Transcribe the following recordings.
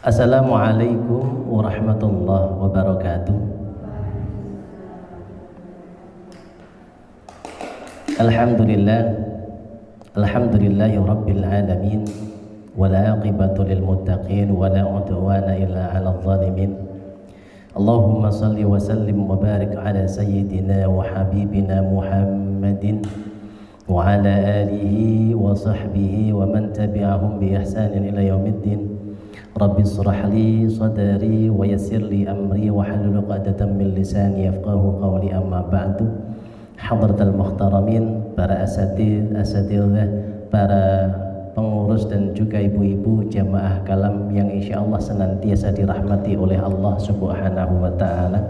Assalamualaikum warahmatullahi wabarakatuh. Alhamdulillahi rabbil alamin, wala aqibatu lil muttaqin, wala udwana illa 'alal zalimin. Allahumma salli wa sallim wa barik ala sayyidina wa habibina Muhammadin wa ala alihi wa sahbihi wa man tabi'ahum bi ihsanin ila yaumiddin. Rabbi shrah li sadri wa yassir li amri wa hlul 'uqdatam min lisani yafqahu qawli, amma ba'du. Hadratal muhtaramin, para asatidzah, para pengurus dan juga ibu-ibu jamaah kalam yang insyaallah senantiasa dirahmati oleh Allah Subhanahu wa taala.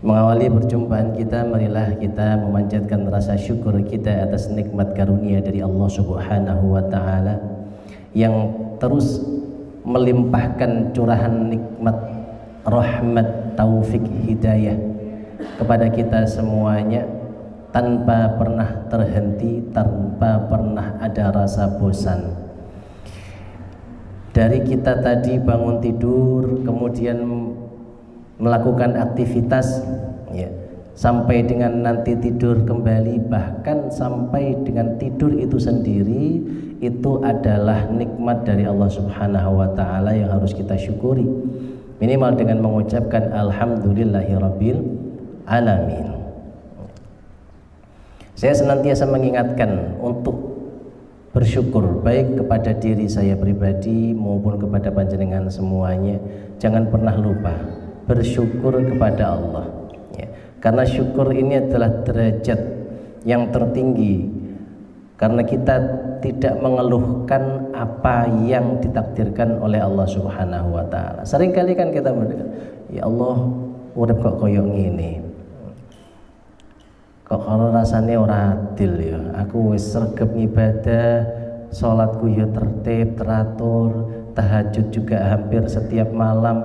Mengawali perjumpaan kita, marilah kita memanjatkan rasa syukur kita atas nikmat karunia dari Allah Subhanahu wa taala yang terus melimpahkan curahan nikmat, rahmat, taufik, hidayah kepada kita semuanya tanpa pernah terhenti, tanpa pernah ada rasa bosan. Dari kita tadi bangun tidur, kemudian melakukan aktivitas, ya, sampai dengan nanti tidur kembali, bahkan sampai dengan tidur itu sendiri, itu adalah nikmat dari Allah Subhanahu wa taala yang harus kita syukuri, minimal dengan mengucapkan alhamdulillahirabbil alamin. Saya senantiasa mengingatkan untuk bersyukur, baik kepada diri saya pribadi maupun kepada panjenengan semuanya. Jangan pernah lupa bersyukur kepada Allah, ya. Karena syukur ini adalah derajat yang tertinggi, karena kita tidak mengeluhkan apa yang ditakdirkan oleh Allah Subhanahu wa taala. Seringkali kan kita berkata, ya Allah, urip kok koyo ngene, kok kalau rasanya ora adil ya. Aku wis sregep ngibadah, salatku ya tertib, teratur, tahajud juga hampir setiap malam,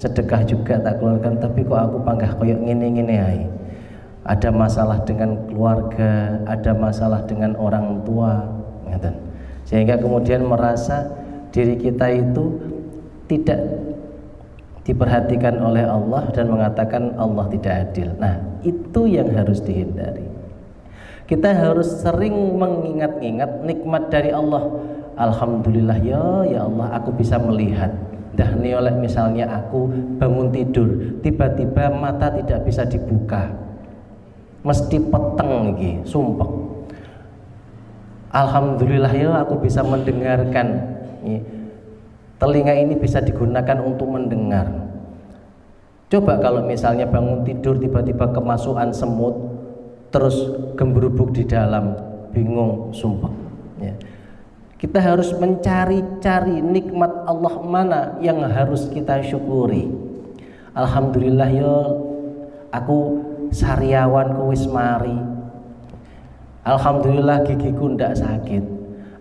sedekah juga tak keluarkan, tapi kok aku panggah koyo ngene-ngene ae. Ada masalah dengan keluarga, ada masalah dengan orang tua, sehingga kemudian merasa diri kita itu tidak diperhatikan oleh Allah dan mengatakan Allah tidak adil. Nah, itu yang harus dihindari. Kita harus sering mengingat-ingat nikmat dari Allah. Alhamdulillah ya Allah, aku bisa melihat. Dah nih, oleh misalnya aku bangun tidur, tiba-tiba mata tidak bisa dibuka, mesti peteng iki, sumpek. Alhamdulillah ya aku bisa mendengarkan. Telinga ini bisa digunakan untuk mendengar. Coba kalau misalnya bangun tidur tiba-tiba kemasukan semut, terus gemberubuk di dalam, bingung, sumpek, ya. Kita harus mencari-cari nikmat Allah mana yang harus kita syukuri. Alhamdulillah ya aku sariawanku wis mari. Alhamdulillah gigiku ndak sakit.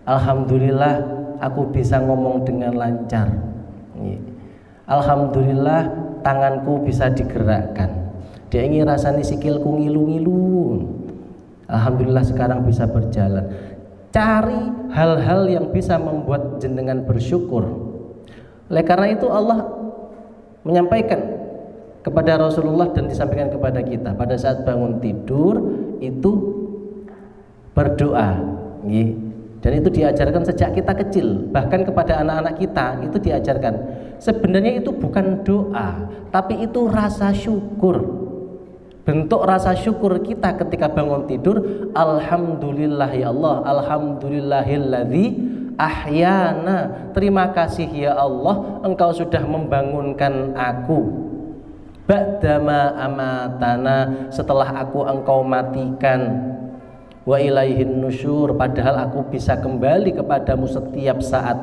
Alhamdulillah aku bisa ngomong dengan lancar. Alhamdulillah tanganku bisa digerakkan. Dia ingin rasanya sikilku ngilu-ngilu. Alhamdulillah sekarang bisa berjalan. Cari hal-hal yang bisa membuat jenengan bersyukur. Oleh karena itu Allah menyampaikan kepada Rasulullah dan disampaikan kepada kita pada saat bangun tidur itu berdoa, dan itu diajarkan sejak kita kecil, bahkan kepada anak-anak kita itu diajarkan. Sebenarnya itu bukan doa, tapi itu rasa syukur. Bentuk rasa syukur kita ketika bangun tidur, alhamdulillah ya Allah, alhamdulillahilladzi ahyana. Terima kasih ya Allah, Engkau sudah membangunkan aku. Ba'dama amatana, setelah Engkau matikan. Wa ilaihin nusyur, padahal aku bisa kembali kepadamu setiap saat.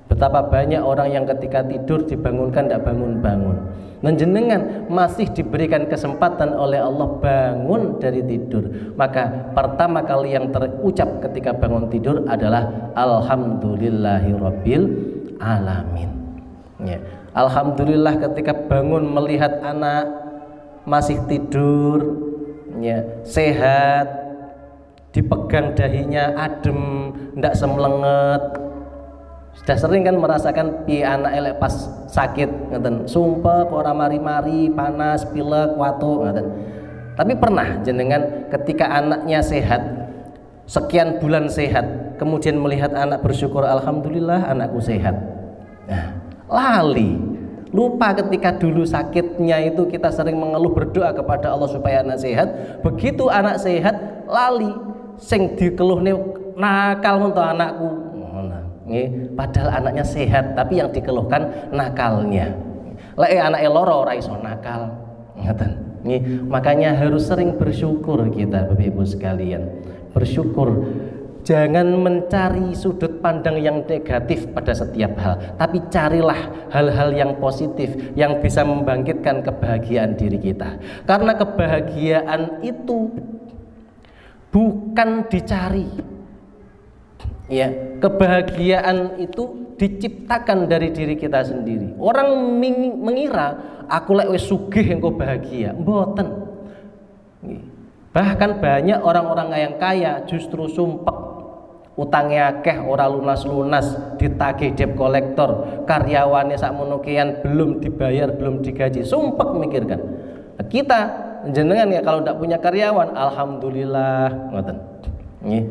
Betapa banyak orang yang ketika tidur dibangunkan tidak bangun-bangun. Dan jenengan masih diberikan kesempatan oleh Allah bangun dari tidur. Maka pertama kali yang terucap ketika bangun tidur adalah alhamdulillahirabbil alamin, ya. Alhamdulillah ketika bangun melihat anak masih tidur, ya, sehat, dipegang dahinya adem, tidak semlenget, Sudah sering kan merasakan pi anak elek pas sakit ngeten, sumpek ora mari-mari, panas, pilek, watuk ngeten. Tapi pernah jenengan ketika anaknya sehat, sekian bulan sehat, kemudian melihat anak bersyukur, alhamdulillah anakku sehat. Nah, lali, lupa ketika dulu sakitnya itu kita sering mengeluh berdoa kepada Allah supaya anak sehat. Begitu anak sehat, lali, sing dikeluhne nakal untuk anakku. Padahal anaknya sehat, tapi yang dikeluhkan nakalnya. Lek anake loro ora iso nakal. Ngeten. Makanya harus sering bersyukur kita, Bapak Ibu sekalian. Bersyukur. Jangan mencari sudut pandang yang negatif pada setiap hal, tapi carilah hal-hal yang positif yang bisa membangkitkan kebahagiaan diri kita. Karena kebahagiaan itu bukan dicari. Ya, kebahagiaan itu diciptakan dari diri kita sendiri. Orang mengira aku lek wis sugih engko bahagia. Mboten. Bahkan banyak orang-orang yang kaya justru sumpek. Utangnya akeh ora lunas-lunas, ditagih debt kolektor, karyawannya sakmono kean belum dibayar, belum digaji. Sumpek mikirkan. Kita jenengan ya kalau tidak punya karyawan, alhamdulillah ngoten. Nggih.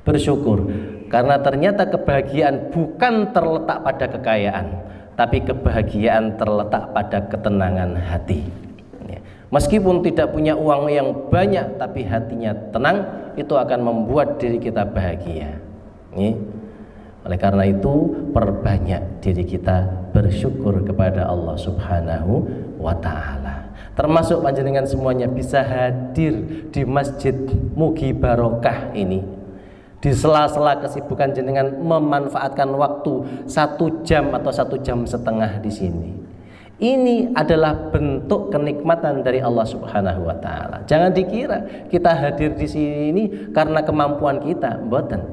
Bersyukur karena ternyata kebahagiaan bukan terletak pada kekayaan, tapi kebahagiaan terletak pada ketenangan hati. Meskipun tidak punya uang yang banyak, tapi hatinya tenang, itu akan membuat diri kita bahagia. Oleh karena itu perbanyak diri kita bersyukur kepada Allah Subhanahu wa Ta'ala. Termasuk panjenengan semuanya bisa hadir di Masjid Mugi Barokah ini. Di sela-sela kesibukan jenengan memanfaatkan waktu 1 jam atau 1,5 jam di sini. Ini adalah bentuk kenikmatan dari Allah Subhanahu wa Ta'ala. Jangan dikira kita hadir di sini karena kemampuan kita, mboten.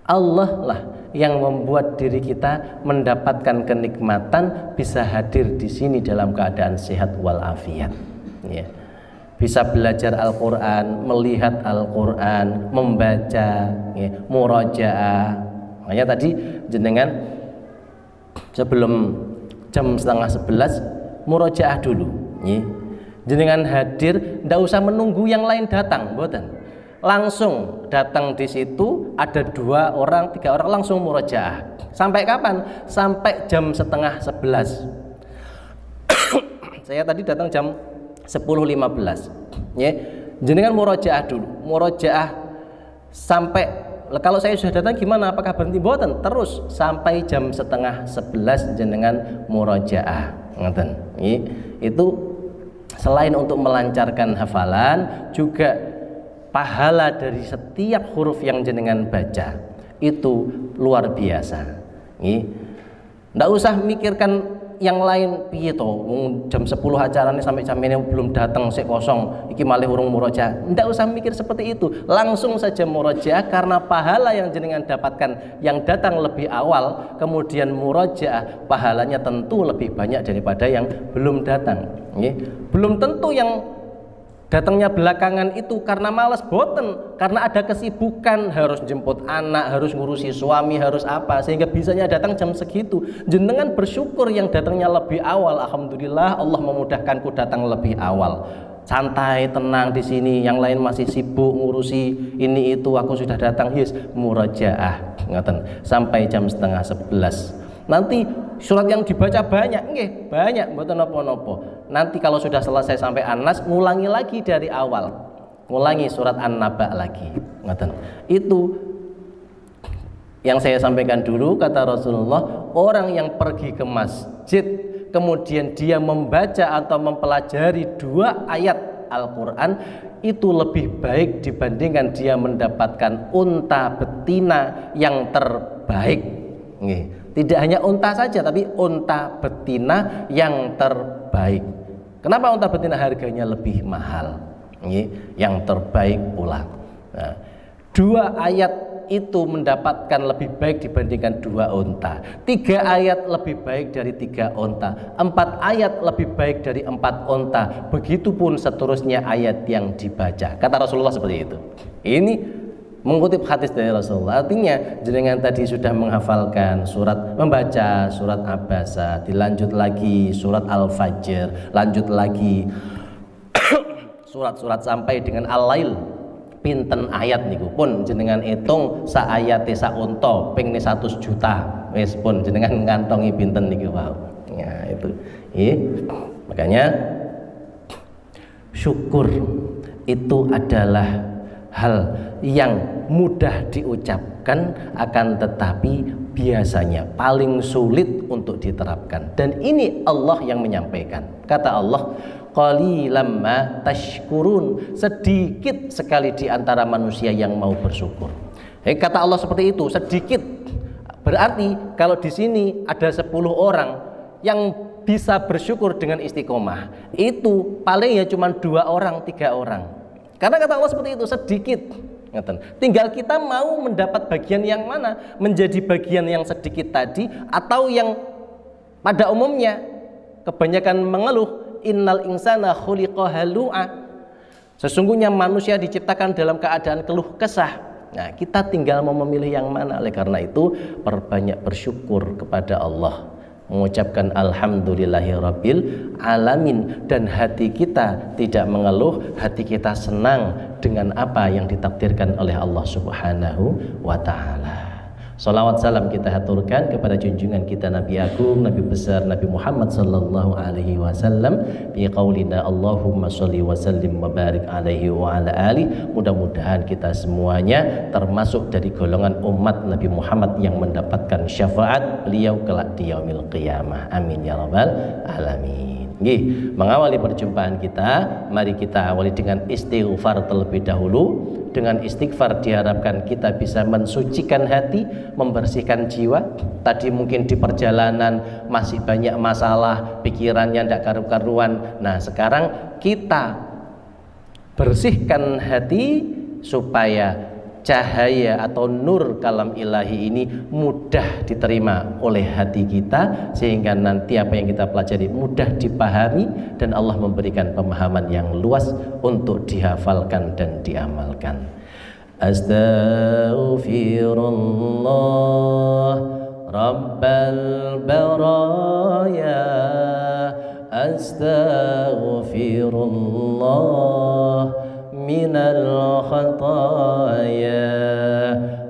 Allah lah yang membuat diri kita mendapatkan kenikmatan bisa hadir di sini dalam keadaan sehat walafiat. Ya. Bisa belajar Al-Quran, melihat Al-Quran, membaca, ya, murajaah. Makanya tadi jenengan sebelum jam 10:30 murajaah dulu. Ya. Jenengan hadir, ndak usah menunggu yang lain datang, mboten. Langsung datang di situ, ada 2 orang, 3 orang langsung murajaah. Sampai kapan? Sampai jam 10:30. Saya tadi datang jam 10:15. Ya. Jenengan murojaah dulu. Murojaah sampai, kalau saya sudah datang gimana? Apakah berhenti? Mboten, terus sampai jam 10:30 jenengan murojaah. Ngoten. Ya. Itu selain untuk melancarkan hafalan, juga pahala dari setiap huruf yang jenengan baca itu luar biasa. Ya. Nggak usah mikirkan yang lain piye to, jam 10 acaranya sampai jam ini belum datang, sik kosong iki malih urung murojaah. Ndak usah mikir seperti itu, langsung saja murojaah karena pahala yang jenengan dapatkan yang datang lebih awal kemudian murojaah, pahalanya tentu lebih banyak daripada yang belum datang. Belum tentu yang datangnya belakangan itu karena malas, boten, karena ada kesibukan, harus jemput anak, harus ngurusi suami, harus apa, sehingga bisanya datang jam segitu. Jenengan bersyukur yang datangnya lebih awal. Alhamdulillah Allah memudahkanku datang lebih awal. Santai, tenang di sini, yang lain masih sibuk ngurusi ini itu, aku sudah datang, yes, murojaah, ngaten, sampai jam 10:30. Nanti surat yang dibaca banyak, nggih, banyak, mboten napa-napa. Nanti kalau sudah selesai sampai An-Nas, ngulangi lagi dari awal. Ngulangi surat An-Naba lagi. Ngoten. Itu yang saya sampaikan dulu, kata Rasulullah, orang yang pergi ke masjid kemudian dia membaca atau mempelajari 2 ayat Al-Quran, itu lebih baik dibandingkan dia mendapatkan unta betina yang terbaik. Nggih. Tidak hanya unta saja, tapi unta betina yang terbaik. Kenapa unta betina harganya lebih mahal? Yang terbaik pula. Nah, 2 ayat itu mendapatkan lebih baik dibandingkan 2 unta. 3 ayat lebih baik dari 3 unta. 4 ayat lebih baik dari 4 unta. Begitupun seterusnya ayat yang dibaca. Kata Rasulullah seperti itu. Ini mengutip hadis dari Rasulullah. Artinya jenengan tadi sudah menghafalkan membaca surat Abasa, dilanjut lagi surat Al-Fajr, lanjut lagi surat-surat sampai dengan Al-Lail. Pinten ayat niku pun jenengan hitung sak ayate sak unta ping 100 juta. Wis pun jenengan ngantongi pinten niku wau. Ya itu. Makanya syukur itu adalah hal yang mudah diucapkan, akan tetapi biasanya paling sulit untuk diterapkan. Dan ini Allah yang menyampaikan. Kata Allah, qalilam ma tashkurun, sedikit sekali di antara manusia yang mau bersyukur. Kata Allah seperti itu, sedikit. Berarti kalau di sini ada 10 orang yang bisa bersyukur dengan istiqomah, itu paling ya cuma 2 orang, 3 orang. Karena kata Allah seperti itu, sedikit. Tinggal kita mau mendapat bagian yang mana, menjadi bagian yang sedikit tadi, atau yang pada umumnya kebanyakan mengeluh, innal insana khuliqa halu'a, sesungguhnya manusia diciptakan dalam keadaan keluh kesah. Nah, kita tinggal mau memilih yang mana. Oleh karena itu, perbanyak bersyukur kepada Allah, mengucapkan alhamdulillahirabbil alamin, dan hati kita tidak mengeluh, hati kita senang dengan apa yang ditakdirkan oleh Allah Subhanahu wa ta'ala. Salawat salam kita haturkan kepada junjungan kita Nabi Agung, Nabi besar Nabi Muhammad sallallahu alaihi wasallam bi qaulina Allahumma sholli wa sallim wa barik alaihi wa ala ali. Mudah-mudahan kita semuanya termasuk dari golongan umat Nabi Muhammad yang mendapatkan syafaat beliau kelak di yaumil qiyamah. Amin ya rabbal alamin. Mengawali perjumpaan kita, mari kita awali dengan istighfar terlebih dahulu. Dengan istighfar diharapkan kita bisa mensucikan hati, membersihkan jiwa. Tadi mungkin di perjalanan masih banyak masalah, pikirannya tidak karu-karuan. Nah, sekarang kita bersihkan hati supaya cahaya atau nur kalam ilahi ini mudah diterima oleh hati kita, sehingga nanti apa yang kita pelajari mudah dipahami dan Allah memberikan pemahaman yang luas untuk dihafalkan dan diamalkan. Astaghfirullah Rabbal baraya, astaghfirullah minal khataya,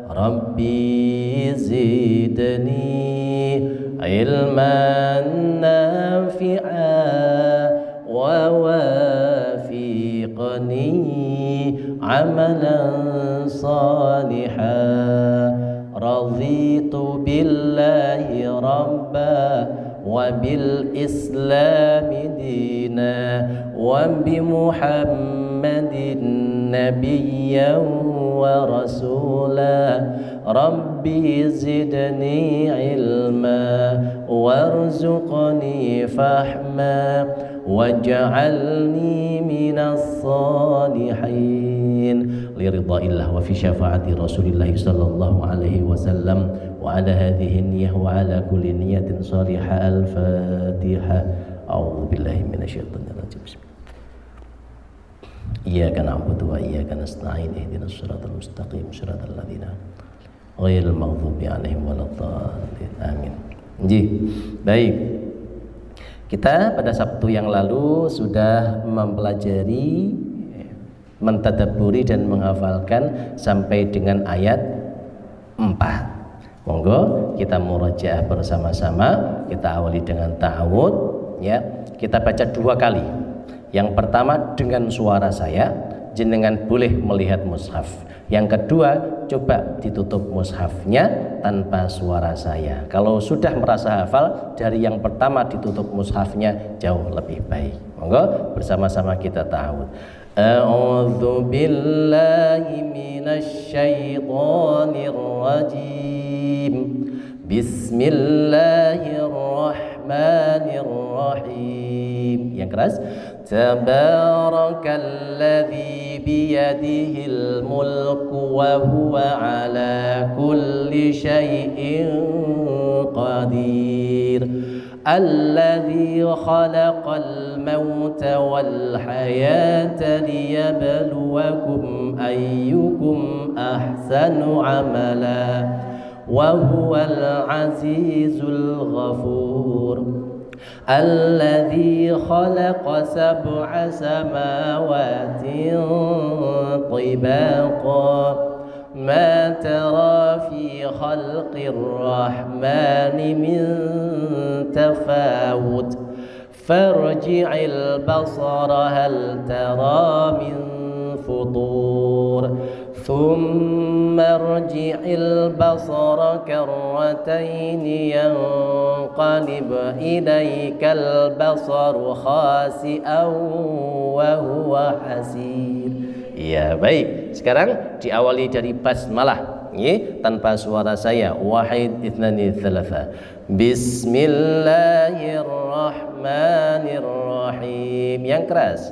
Rabbi zidni ilman nafi'a wa wafiqni amalan salihan, raditu billahi rabba wa bil islami dina wa bi Muhammadin nabiyyan wa rasula, Rabbi zidni ilma warzuqni fahma waj'alni minas salihin liridhaillah wa fi syafaati Rasulillah sallallahu alaihi wasallam wa ala hadhihi niyyah wa ala kulli niyatin salihah. Al-Fatihah. A'udzu billahi minasyaitonir rajim. Iyyaka na'budu wa iyyaka nasta'in, ihdinas siratal mustaqim, siratal ladzina ghairil maghdubi 'alaihim waladdallin. Amin. Baik. Kita pada Sabtu yang lalu sudah mempelajari, mentadabburi dan menghafalkan sampai dengan ayat 4. Monggo kita murajaah bersama-sama. Kita awali dengan ta'awud, ya. Kita baca 2 kali. Yang pertama dengan suara saya, jenengan boleh melihat mushaf. Yang kedua, coba ditutup mushafnya tanpa suara saya. Kalau sudah merasa hafal, dari yang pertama ditutup mushafnya jauh lebih baik. Monggo bersama-sama kita ta'awud. A'udzu billahi minasy syaithanir rajim. Bismillahirrahmanirrahim. Yang keras. Tabarakalladzi biyadihil mulku wa huwa ala kulli syai'in qadir. الذي خلق الموت والحياة ليبلوكم أيكم أحسن عملا وهو العزيز الغفور الذي خلق 7 سماوات طباقا ما ترى في خلق الرحمن من تفاوت فارجع البصر هل ترى من فطور ثم ارجع البصر كرتين ينقلب إليك البصر خاسئا وهو حسير. Ya, baik. Sekarang diawali dari basmalah, tanpa suara saya. Wahid ithnani thalatha. Bismillahirrahmanirrahim. Yang keras.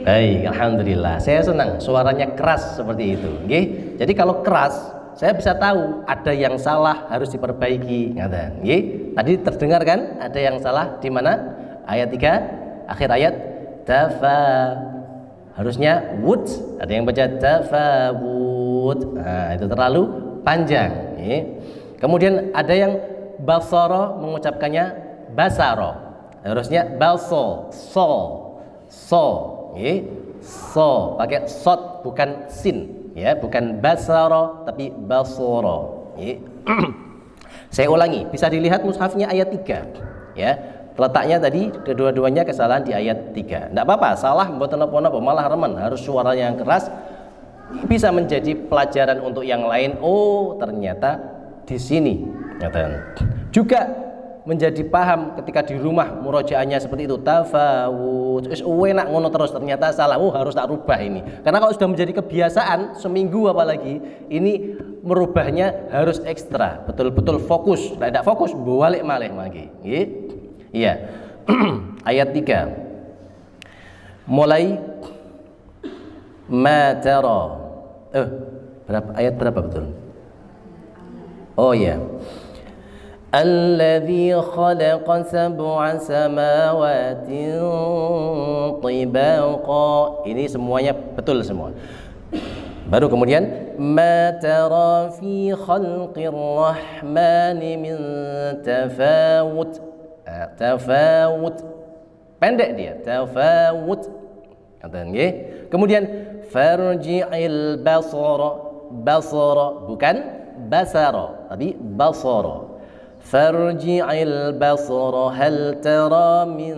Baik, alhamdulillah. Saya senang suaranya keras seperti itu. Nggih. Jadi kalau keras, saya bisa tahu ada yang salah harus diperbaiki. Nggih. Tadi terdengar kan ada yang salah di mana? Ayat 3, akhir ayat tafa. Harusnya wood, ada yang baca tafawud. Nah, itu terlalu panjang. Nggih. Kemudian ada yang basara mengucapkannya basaro. Harusnya baso, so. So pakai sod bukan sin, ya, bukan basaro tapi basoro. Saya ulangi, bisa dilihat mushafnya ayat 3, ya. Letaknya tadi kedua-duanya kesalahan di ayat 3. Tidak apa-apa, salah mboten napa-napa, malah remen, harus suaranya yang keras. Bisa menjadi pelajaran untuk yang lain. Oh, ternyata di sini. Juga menjadi paham ketika di rumah murojaahnya seperti itu, tafawud, enak ngono terus, ternyata salah, harus tak rubah ini. Karena kalau sudah menjadi kebiasaan seminggu apalagi, ini merubahnya harus ekstra, betul-betul fokus. Tidak fokus, balik malih lagi. Iya. Ayat 3. Mulai matara. Ayat berapa betul? Oh ya. Alladzi khalaqa 7 samawati tibaqa. Ini semuanya betul semua. Baru kemudian ma tara fi khalqir rahmani min tafawut. Tafawut. Pendek dia, tafawut. Kemudian farji'il basara, bukan basara tapi basara. Farji'il basara hal tara min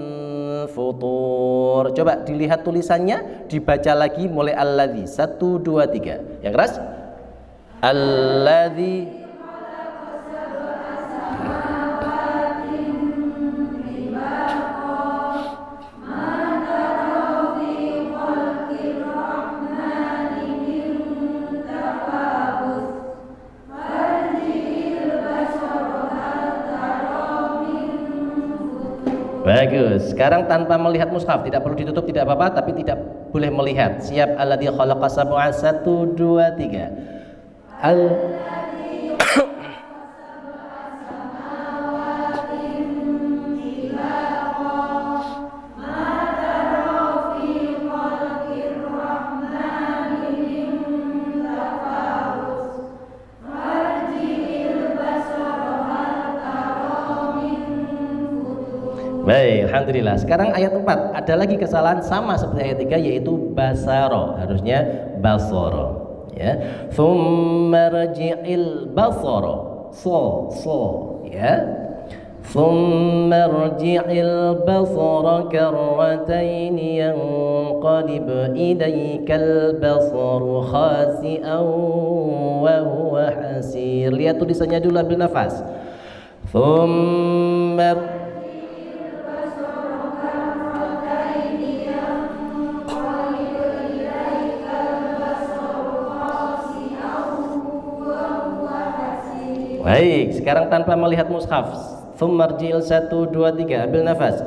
futur. Coba dilihat tulisannya, dibaca lagi mulai alladzi 1 2 3. Yang keras. Alladzi Bagus. Sekarang tanpa melihat mushaf, tidak perlu ditutup, tidak apa-apa, tapi tidak boleh melihat. Siap, alladzi khalaqa sab'a 1 2 3. Baik, alhamdulillah. Sekarang ayat 4 ada lagi kesalahan sama seperti ayat 3 yaitu basaro, harusnya basoro. Ya, thumma rji'il basara, ya, thumma rji'il basara karratain yanqalib ilaikal basaru khasi'an wa huwa hasir. Lihat tulisannya dulu, ambil nafas. Thumma baik, sekarang tanpa melihat mushaf. Tsummarji'il 1 2 3, ambil nafas.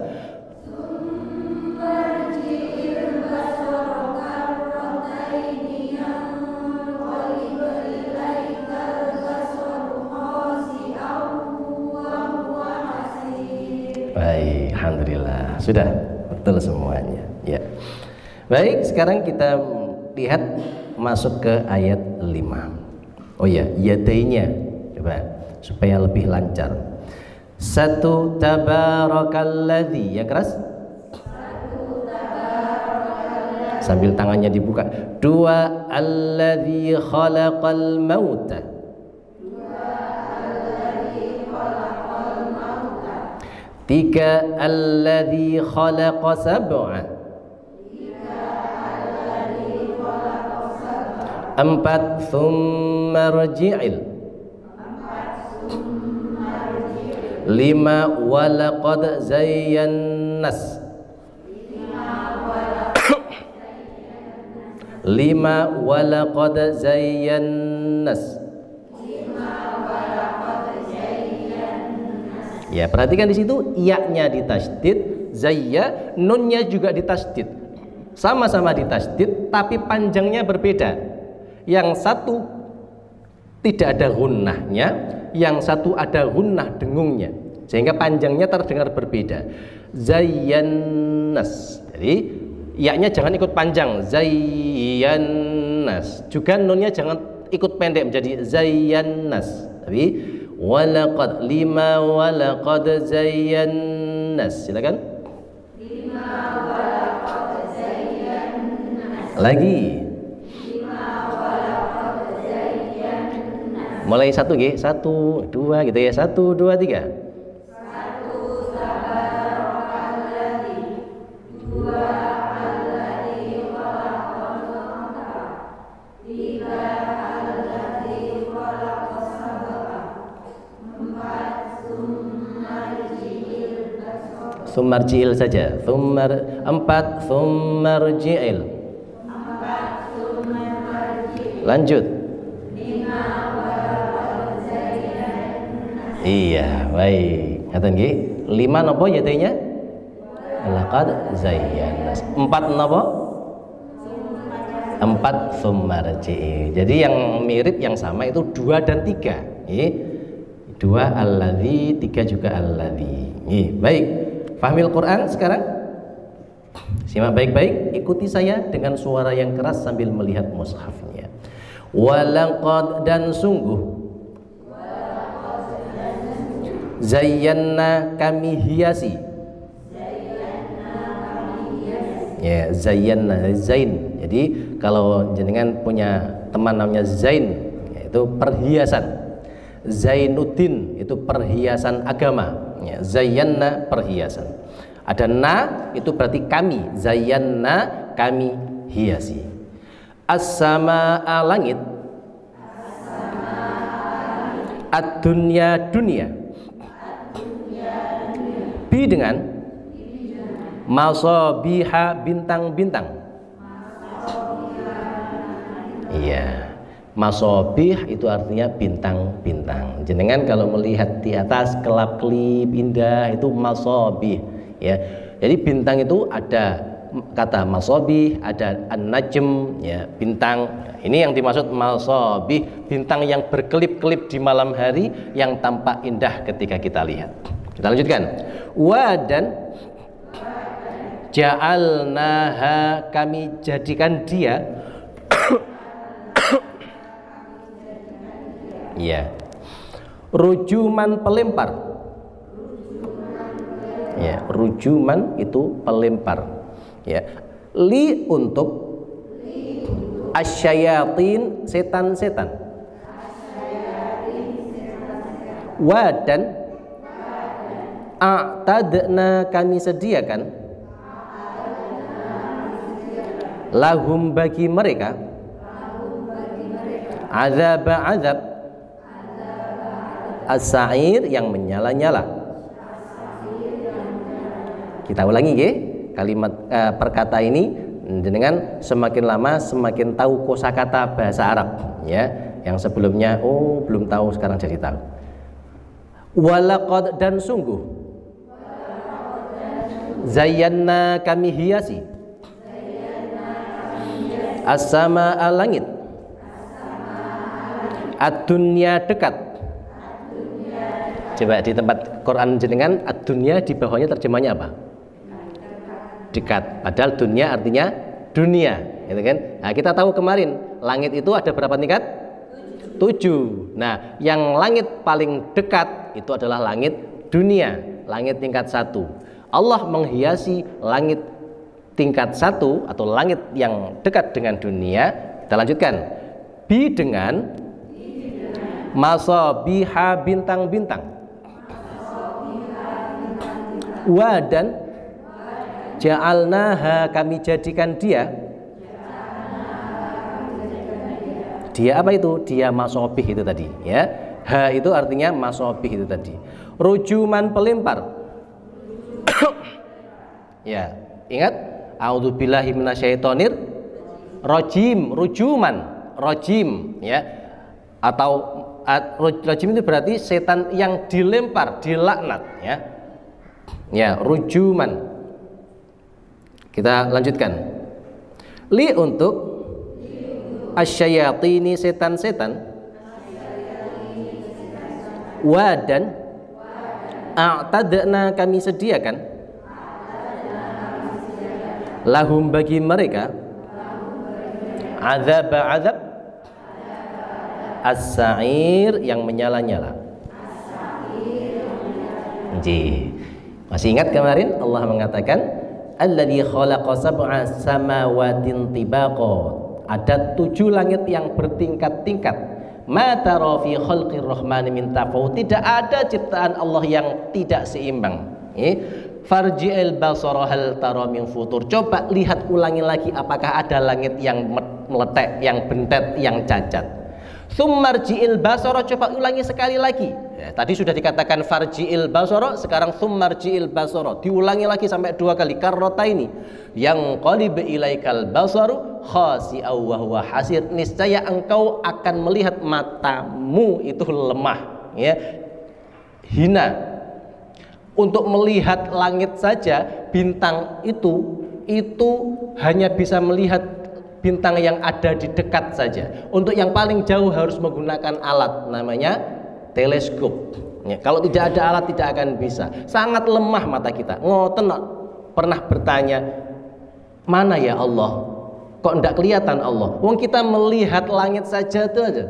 Baik, alhamdulillah. Sudah betul semuanya. Ya. Baik, sekarang kita lihat masuk ke ayat 5. Oh ya, yadainya. Coba supaya lebih lancar. 1 tabarakalladzi, yang keras. 1 tabarakalladzi. Sambil tangannya dibuka. 2 alladzi khalaqal mauta. 2 alladzi khalaqal mauta. 3 alladzi khalaqa sab'a. 4 thumma rji'il. 5 walaqad zayyannas. 5 walaqad zayyannas. Ya, perhatikan di situ iya-nya ditasydid, zayya, nunnya juga ditasydid. Sama-sama ditasydid tapi panjangnya berbeda. Yang satu tidak ada gunnahnya, yang satu ada gunnah dengungnya, sehingga panjangnya terdengar berbeda. Zayyannas. Jadi ya-nya jangan ikut panjang, zayyannas. Juga nunnya jangan ikut pendek menjadi zayyannas. Tapi walaqad, 5 walaqad zayyannas. Silakan. 5 walaqad zayyannas. Lagi. Mulai 1 G, 1 2 gitu ya, 1 2 3. 1 tabarakalladzi. 2 alladzi khalaqal mauta. 3 alladzi khalaqas sab'a. 4 summarji'il saja. 4 summarji'il. 4 summarji'il. Lanjut. Iya, baik. Ngaten nggih. 5 napa yatenya? Laqad zayyannas. 4 napa? 4 tsummarji'i. Jadi yang mirip yang sama itu 2 dan 3. Nggih. 2 alladzi, 3 juga alladzi. Nggih, baik. Fahmil Quran sekarang? Simak baik-baik, ikuti saya dengan suara yang keras sambil melihat mushafnya. Walaqad, dan sungguh, zayyanna, kami hiasi. Ya, zayyanna, zain. Jadi kalau jenengan punya teman namanya Zain, yaitu perhiasan. Zainuddin itu perhiasan agama. Ya, zayyanna perhiasan. Ada na, itu berarti kami. Zayyanna, kami hiasi. As-samaa, langit. Ad-dunya, dunia. Bi, dengan masabiha, bintang-bintang. Iya, masabih itu artinya bintang-bintang. Jenengan kalau melihat di atas kelap-kelip indah itu masabih, ya. Jadi bintang itu ada kata masabih, ada an-najm, ya, bintang. Ini yang dimaksud masabih, bintang yang berkelip-kelip di malam hari yang tampak indah ketika kita lihat. Kita lanjutkan. Wa, dan ja'alnaha, kami jadikan dia. Ya. Rujuman, pelempar. Ya, rujuman itu pelempar. Ya. Li untuk asyayatin setan-setan. Wa dan a'tadna kami sediakan lahum bagi mereka azab as-sa'ir yang menyala-nyala. Kita ulangi ya kalimat perkata ini dengan semakin lama semakin tahu kosakata bahasa Arab ya. Yang sebelumnya belum tahu sekarang jadi tahu. Walaqad dan sungguh zayyana kami hiasi as-samaa langit ad-dunya dekat. Coba di tempat Quran jenengan ad-dunya di bawahnya terjemahnya apa? Dekat. Padahal dunia artinya dunia, gitu kan? Nah, kita tahu kemarin langit itu ada berapa tingkat? 7. Nah, yang langit paling dekat itu adalah langit dunia, langit tingkat 1. Allah menghiasi langit tingkat 1 atau langit yang dekat dengan dunia. Kita lanjutkan. Bi dengan masabiha bintang-bintang. Wa dan ja'alnaha kami jadikan dia apa itu? Dia masobih itu tadi ya. Ha itu artinya masobih itu tadi. Rujuman pelempar. Ya, ingat a'udzubillahi minasyaitonir rajim, rujuman, rajim ya. Atau rajim itu berarti setan yang dilempar, dilaknat ya. Ya, rujuman. Kita lanjutkan. Li untuk asyayatini setan-setan. Wa dan a'tadna kami sediakan lahum bagi mereka azab as-sa'ir yang menyala-nyala. Masih ingat kemarin Allah mengatakan alladzi khalaqa sab'a samawatin tibaqa. Ada 7 langit yang bertingkat-tingkat. Ma tara fi khalqir rahmani min tafawut. Tidak ada ciptaan Allah yang tidak seimbang. Farji'il basara hal tara min futur. Coba lihat ulangi lagi apakah ada langit yang meletek, yang bentet, yang cacat. Tsummarji'il basara, coba ulangi sekali lagi. Ya, tadi sudah dikatakan farji'il basara, sekarang tsummarji'il basara. Diulangi lagi sampai 2 kali. Karrotaini yang qalib ilaikal basaru khasi'aw wa huwa hasir. Niscaya engkau akan melihat matamu itu lemah ya, hina. Untuk melihat langit saja, bintang itu hanya bisa melihat bintang yang ada di dekat saja. Untuk yang paling jauh harus menggunakan alat namanya teleskop ya, kalau tidak ada alat tidak akan bisa. Sangat lemah mata kita. Ngoten pernah bertanya, mana ya Allah? Kok tidak kelihatan Allah? Wong kita melihat langit saja itu aja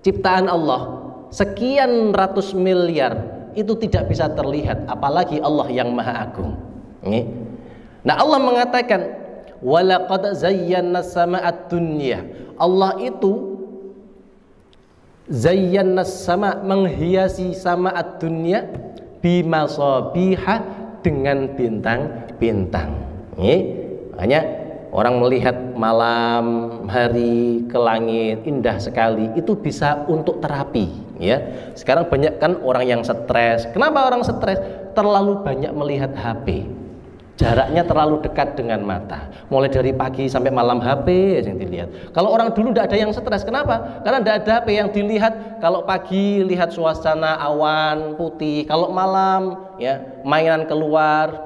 ciptaan Allah sekian ratus miliar itu tidak bisa terlihat, apalagi Allah yang Maha Agung. Nah, Allah mengatakan walaqad zayyana sama'ad dunya. Allah itu zayyana sama, menghiasi sama'ad dunya bimasabiha, dengan bintang-bintang. Makanya orang melihat malam hari ke langit indah sekali, itu bisa untuk terapi ya. Sekarang banyak kan orang yang stres. Kenapa orang stres? Terlalu banyak melihat HP. Jaraknya terlalu dekat dengan mata. Mulai dari pagi sampai malam HP yang dilihat. Kalau orang dulu tidak ada yang stres. Kenapa? Karena tidak ada HP yang dilihat. Kalau pagi lihat suasana awan putih, kalau malam ya mainan keluar,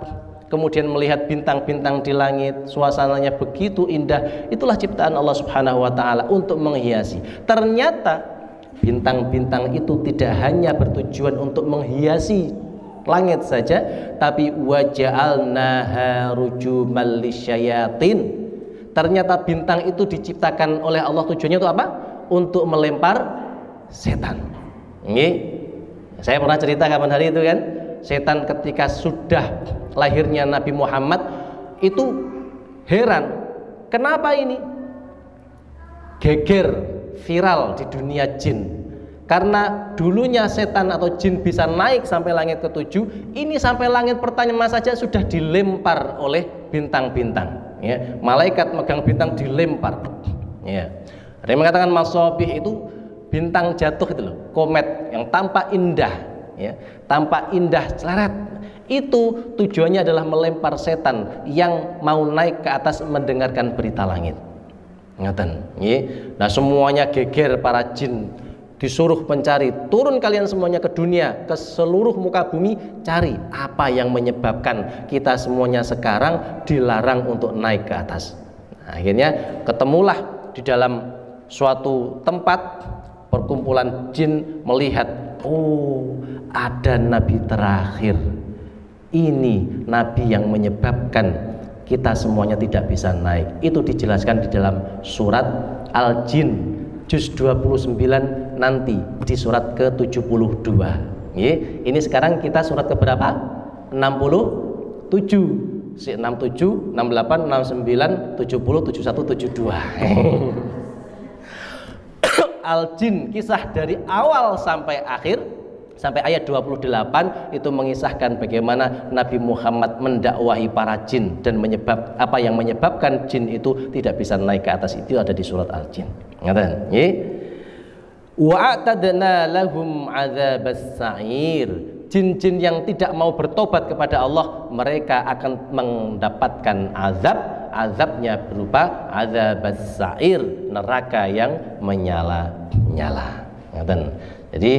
kemudian melihat bintang-bintang di langit, suasananya begitu indah. Itulah ciptaan Allah Subhanahu wa taala untuk menghiasi. Ternyata bintang-bintang itu tidak hanya bertujuan untuk menghiasi langit saja, tapi waja'alnaha rujumal lisyayatin. Ternyata bintang itu diciptakan oleh Allah, tujuannya itu apa? Untuk melempar setan. Ini saya pernah cerita kapan hari itu kan, setan ketika sudah lahirnya Nabi Muhammad itu heran. Kenapa ini? Geger viral di dunia jin. Karena dulunya setan atau jin bisa naik sampai langit ke-7, ini sampai langit pertama saja sudah dilempar oleh bintang-bintang. Ya, malaikat megang bintang dilempar. Ya. Ada yang mengatakan masabih itu bintang jatuh itu loh, komet yang tampak indah, ya, tampak indah celeret. Itu tujuannya adalah melempar setan yang mau naik ke atas mendengarkan berita langit. Ngeten, ya. Nah semuanya geger para jin, disuruh mencari, turun kalian semuanya ke dunia, ke seluruh muka bumi, cari apa yang menyebabkan kita semuanya sekarang dilarang untuk naik ke atas. Nah, akhirnya ketemulah di dalam suatu tempat perkumpulan jin melihat, oh ada nabi terakhir, ini nabi yang menyebabkan kita semuanya tidak bisa naik. Itu dijelaskan di dalam surat Al-Jin juz 29 nanti di surat ke-72. Ini sekarang kita surat ke berapa? 67. 67, 68, 69, 70, 71, 72. Al-Jin, kisah dari awal sampai akhir, sampai ayat 28 itu mengisahkan bagaimana Nabi Muhammad mendakwahi para jin dan apa yang menyebabkan jin itu tidak bisa naik ke atas, itu ada di surat Al-Jin. Ngaten, nggih. Wa a'tadna lahum 'adzabas sa'ir. Jin-jin yang tidak mau bertobat kepada Allah, mereka akan mendapatkan azabnya berupa adzabas sa'ir, neraka yang menyala-nyala. Ngaten. Jadi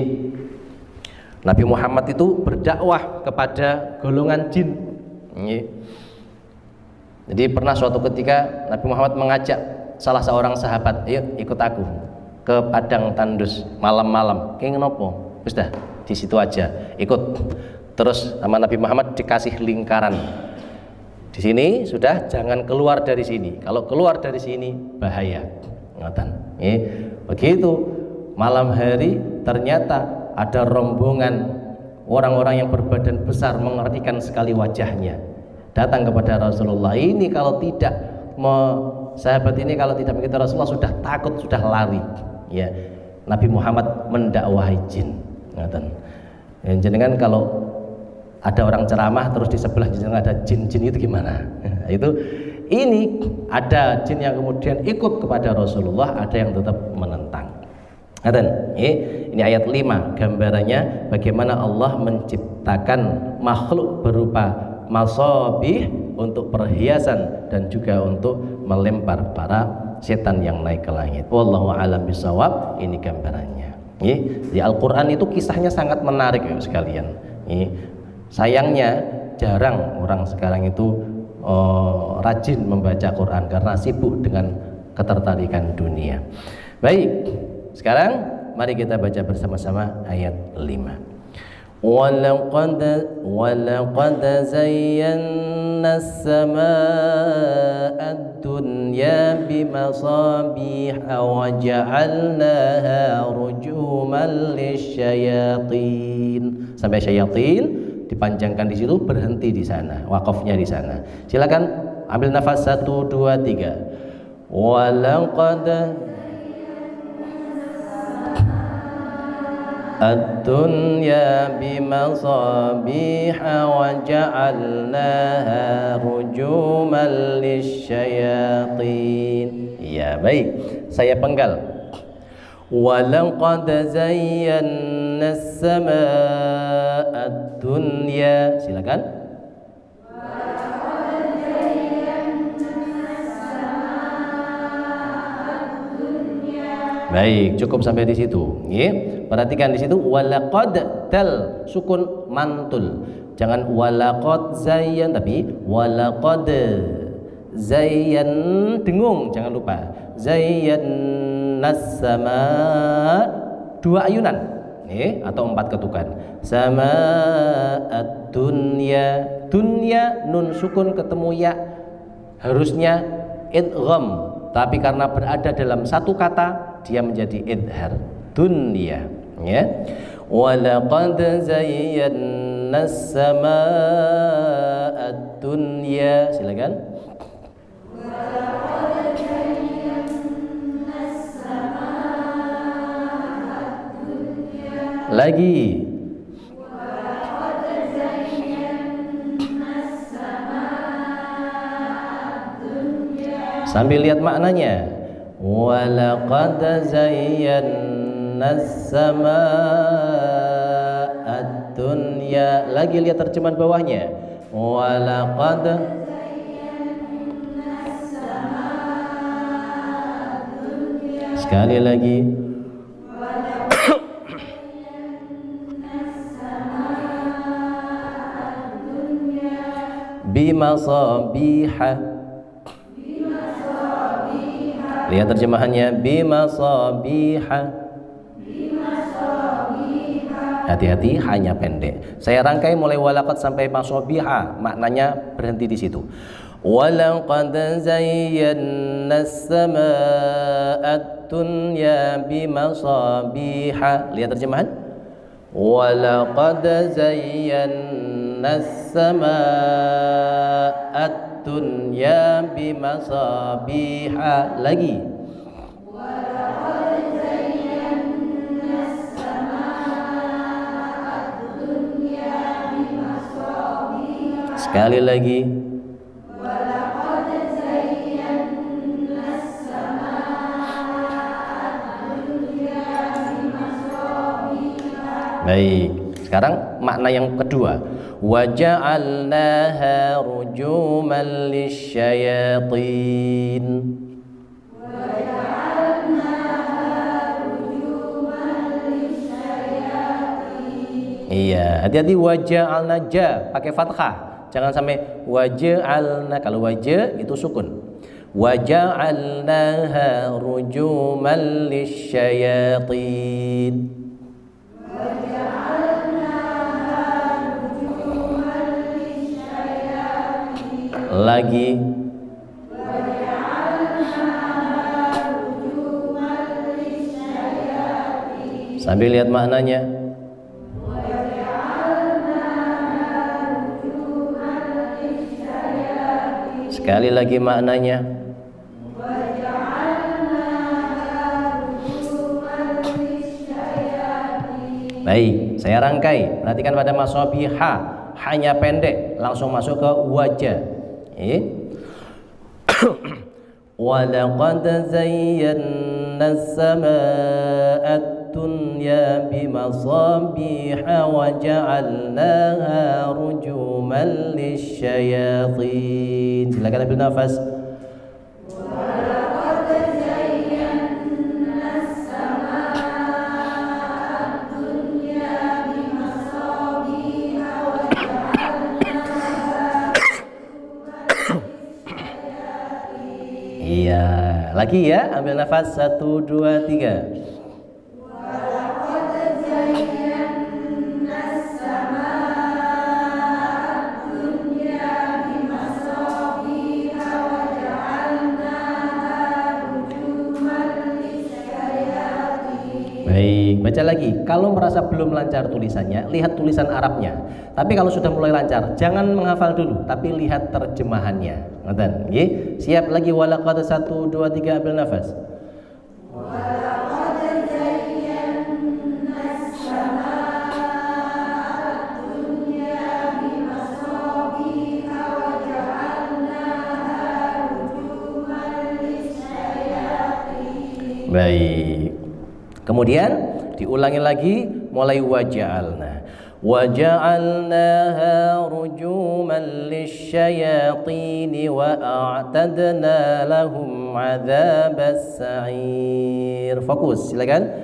Nabi Muhammad itu berdakwah kepada golongan jin. Jadi pernah suatu ketika Nabi Muhammad mengajak salah seorang sahabat, "Ayo ikut aku ke padang tandus malam-malam." Kenging nopo? Wis dah, di situ aja. Ikut. Terus sama Nabi Muhammad dikasih lingkaran. Di sini sudah, jangan keluar dari sini. Kalau keluar dari sini bahaya. Ngoten. Begitu malam hari ternyata ada rombongan orang-orang yang berbadan besar, mengerikan sekali wajahnya, datang kepada Rasulullah. Ini kalau tidak sahabat ini kalau tidak mengikuti Rasulullah sudah takut, sudah lari. Ya, Nabi Muhammad mendakwahi jin. Jenengan kalau ada orang ceramah terus di sebelah jenengan ada jin-jin itu gimana? Ini ada jin yang kemudian ikut kepada Rasulullah, ada yang tetap menentang. Ini ayat 5 gambarannya bagaimana Allah menciptakan makhluk berupa masabih untuk perhiasan dan juga untuk melempar para setan yang naik ke langit. Wallahu a'lam bishawab. Ini gambarannya. Di Al-Quran itu kisahnya sangat menarik ya sekalian. Sayangnya jarang orang sekarang itu rajin membaca Quran karena sibuk dengan ketertarikan dunia. Baik, sekarang mari kita baca bersama-sama ayat 5. وَلَقَدْ زَيَّنَّا السَّمَاءَ الدُّنْيَا بِمَصَابِيحَ وَجَعَلْنَاهَا رُجُومًا لِلشَّيَاطِينِ. Sampai syayatin dipanjangkan di situ, berhenti di sana, wakafnya di sana. Silakan ambil nafas 1, 2, 3. وَلَقَدْ الدنيا بمصابيح وجعلناها رجوما للشياطين. Ya, baik, saya penggal. Walaqad zayyana as-samaa'a ad-dunya. Silakan. Baik, cukup sampai di situ. Perhatikan di situ walaqad dal sukun mantul. Jangan walaqad zayyan, tapi walaqad zayyan dengung, jangan lupa. Zayyannas sama dua ayunan. Atau 4 ketukan. Sama ad-dunya, dunya nun sukun ketemu ya. Harusnya idgham, tapi karena berada dalam satu kata dia menjadi idhar, dunya, ya. Walaqad zayyana as-samaa'a ad-dunya. Silakan. Lagi. Sambil lihat maknanya. Walaqad zayyana as-samaa'a ad-dunya. Lagi lihat terjemahan bawahnya. Walaqad sekali lagi. Bimasabiha. Lihat terjemahannya. Bimasabiha. Hati-hati, hanya pendek. Saya rangkai mulai walaqad sampai masabiha, maknanya berhenti di situ. Walaqad zayyana as-samaa'a ad-dunya bimasabiha. Lihat terjemahan. Walaqad zayyana as-samaa'a ad-dunya bimasabiha. Lagi. Sekali lagi. Baik, sekarang makna yang kedua. Wa ja'alnaha rujuman lisyayatin. Iya, hati-hati. Wa ja'alna, ja pakai fathah. Jangan sampai waja'alna. Kalau waja itu sukun. Waja'alnaha rujuman lisyayatin. Lagi. Sambil lihat maknanya. Sekali lagi maknanya. Baik, saya rangkai. Perhatikan pada masabiha, hanya pendek, langsung masuk ke wajah. Walaqad zayyana as-samaa'a ad-dunya bimasabiha wa ja'alnaha rujuman lisyayatin. Silakan ambil nafas. Iya, lagi ya, ambil nafas 1, 2, 3. Baik, baca lagi. Kalau merasa belum lancar tulisannya, lihat tulisan Arabnya. Tapi kalau sudah mulai lancar, jangan menghafal dulu, tapi lihat terjemahannya. Ngoten, nggih? Siap lagi. Walaqad 1, 2, 3, ambil nafas. Baik. Kemudian diulangi lagi mulai waja'alna. Waja'alnaha rujuman lisyayatin wa a'tadna lahum 'adzabas sa'ir. Fokus, silakan.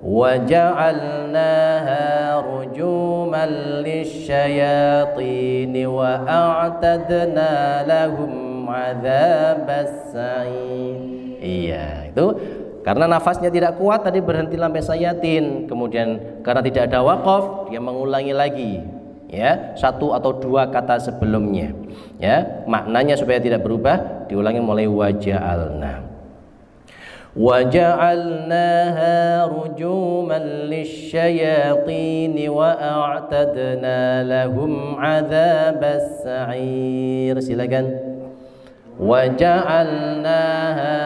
Waja'alnaha rujuman lisyayatin wa a'tadna lahum 'adzabas sa'ir. Iya, itu karena nafasnya tidak kuat tadi berhenti sampai sayatin. Kemudian karena tidak ada waqaf, dia mengulangi lagi, ya, 1 atau 2 kata sebelumnya, ya, maknanya supaya tidak berubah diulangi mulai waja'alna. وجعلناها رجوما للشياطين وأعتدنا لهم عذاب السعير. Silakan. وجعلناها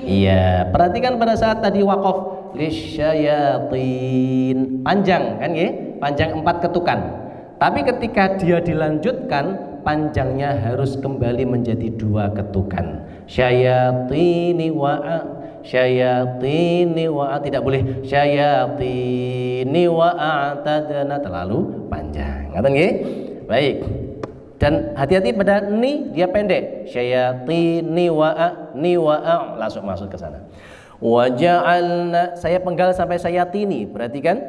Iya, perhatikan pada saat tadi waqaf lisyayatin, panjang kan ya? Panjang 4 ketukan. Tapi ketika dia dilanjutkan, panjangnya harus kembali menjadi 2 ketukan. Syayatini wa syayatini wa, tidak boleh syayatini wa a'tadna, terlalu panjang. Ngaten nggih? Baik. Dan hati-hati pada ni, dia pendek. Syayatini wa ni wa langsung masuk ke sana. Wa ja'alna, saya penggal sampai syayatini, perhatikan.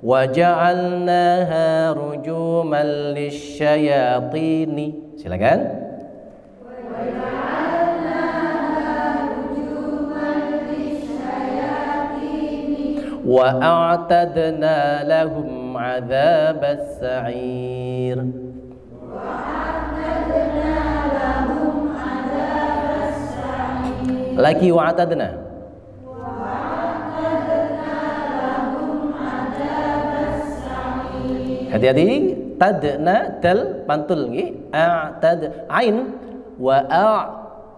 Wa ja'alnaha rujuman lisyayatini. Silakan. Wa ja'alnaha rujuman lisyayatini wa a'tadna lahum 'adzabas sa'ir. Lagi wa'atadna. Hati-hati, tadna dal pantul nggih. A'tad ain wa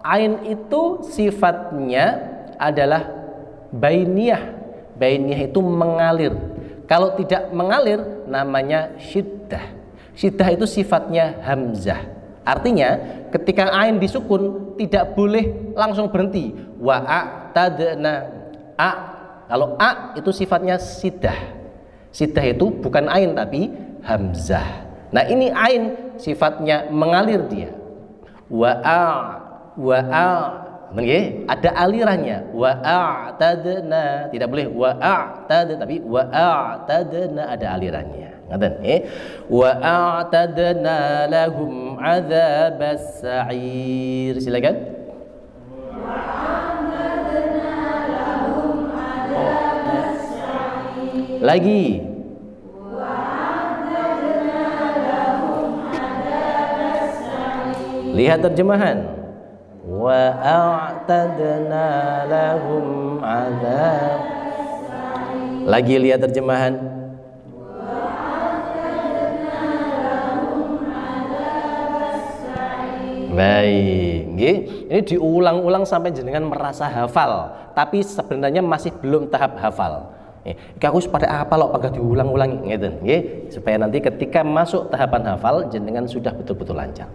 ain itu sifatnya adalah bainiyah. Bainiyah itu mengalir. Kalau tidak mengalir namanya syiddah. Syiddah itu sifatnya hamzah. Artinya ketika ain disukun tidak boleh langsung berhenti. Wa a'tadna. Kalau a itu sifatnya sidah. Sidah itu bukan ain tapi hamzah. Nah, ini ain sifatnya mengalir dia. Wa ada alirannya. Wa a'tadna, tidak boleh wa a'tad tapi wa a'tadna, ada alirannya. Ngaten wa a'tadna lahum 'adzabas sa'ir. Silakan. Wa a'tadna lahum 'adzabas sa'ir. Lagi. Wa a'tadna lahum 'adzabas sa'ir. Lihat terjemahan. Wa a'tadna lahum 'adzabas sa'ir. Lagi lihat terjemahan. Baik, ini diulang-ulang sampai jenengan merasa hafal, tapi sebenarnya masih belum tahap hafal. Aku pada apa loh pada diulang-ulang gitu, supaya nanti ketika masuk tahapan hafal jenengan sudah betul-betul lancar.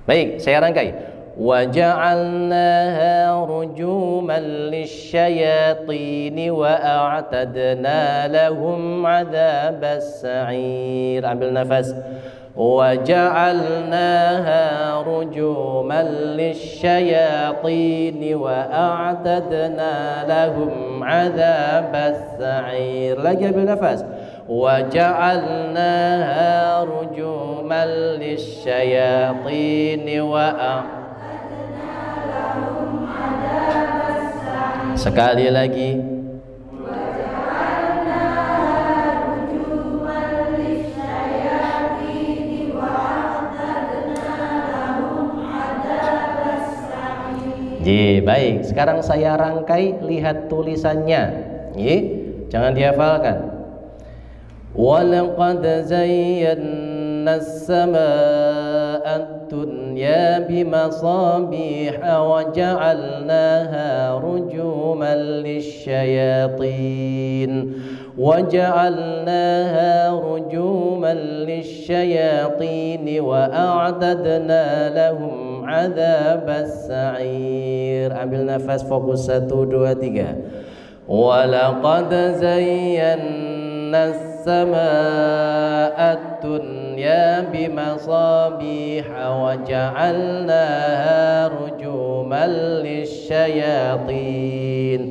Baik, saya rangkai. Wa ja'alnaha rujuman lisyayatin wa a'tadna lahum 'adzabas sa'ir. Ambil nafas. وَجَعَلْنَاهَا رُجُومًا لِلشَّيَاطِينِ وَأَعْتَدْنَا لَهُمْ عَذَابَ السَّعِيرِ. Lagi ambil nafas. وَجَعَلْنَاهَا رُجُومًا لِلشَّيَاطِينِ وَأَعْتَدْنَا لَهُمْ عَذَابَ السَّعِيرِ. Sekali lagi. Baik, sekarang saya rangkai, lihat tulisannya. Jangan dihafalkan. Walaqad zayyana as-samaa'a ad-dunya bimasabiha wa ja'alnaha rujuman lisyayatin wa ja'alnaha rujuman lisyayatin wa a'tadna lahum 'adzabas sa'ir. Ambil nafas, fokus 1 2 3. Walaqad zayyana as-samaa'a ad-dunya bimasabiha wa ja'alnaha rujuman lisyayatin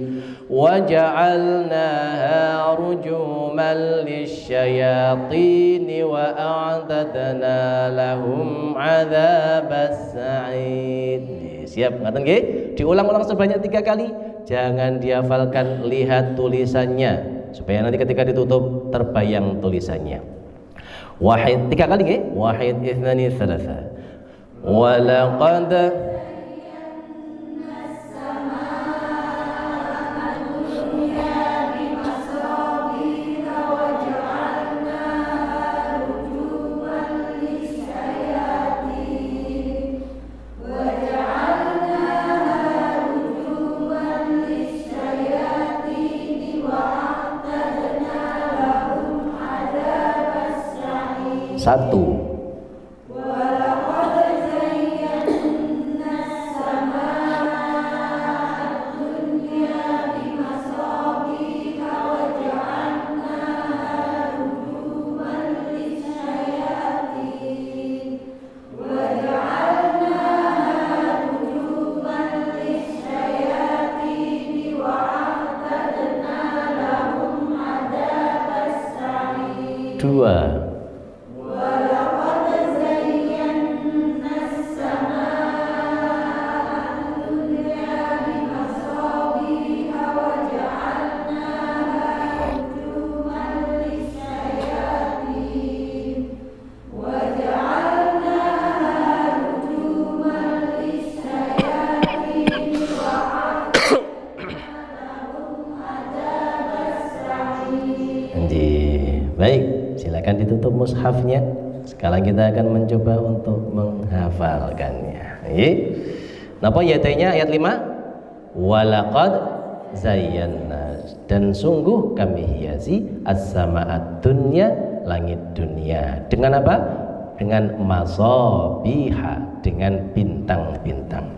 wa ja'alnaha rujuman lisyayatin wa a'tadna lahum 'adzabas sa'id. Siap ngaten nggih? Diulang-ulang sebanyak 3 kali. Jangan dihafalkan, lihat tulisannya supaya nanti ketika ditutup terbayang tulisannya. Wahid, 3 kali nggih. Wahid, ithnani, tsalatsa. Walaqad satu. Dua. Baik, silakan ditutup mushafnya. Sekarang kita akan mencoba untuk menghafalkannya. Napa ayatnya? Ayat 5. Walaqad zayyana, dan sungguh kami hiasi as-sama'ad dunya, langit dunia. Dengan apa? Dengan masabiha, dengan bintang-bintang.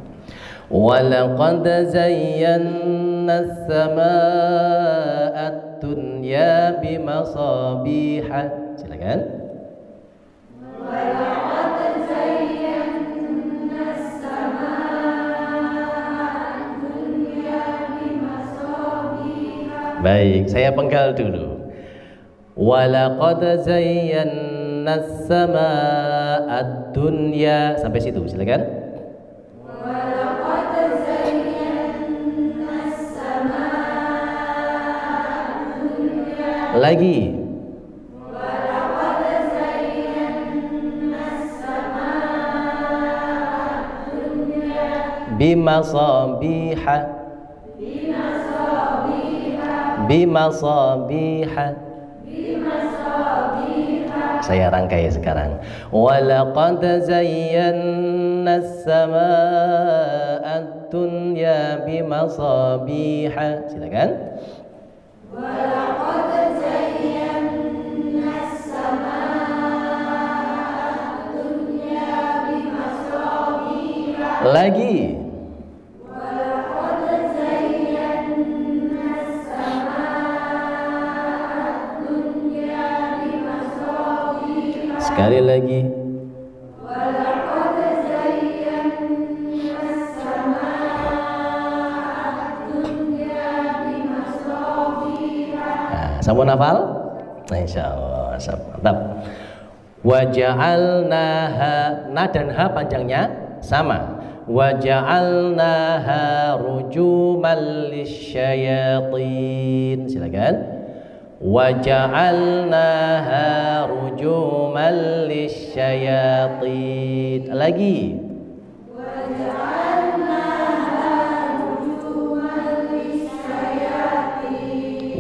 Walaqad zayyana as-sama'ad dunya bimasabiha. Silakan. Walaqad zayyana as-sama'ad dunya bimasabiha. Baik, saya penggal dulu. Walaqad zayyana as-sama'ad dunya, sampai situ. Silakan. Lagi. Bimasabiha. Bimasabiha. Saya rangkai sekarang. Walaqad zayyana as-sama'ad dunya bimasabiha. Silakan. Lagi. Sekali lagi. Sampun hafal? Nah, insyaallah. Mantap. Wa ja'alnaha, na dan ha panjangnya sama. Wa ja'alnaha rujuman lisyayatin. Silakan. Wa ja'alnaha rujuman lisyayatin. Lagi. Wa ja'alnaha rujuman lisyayatin.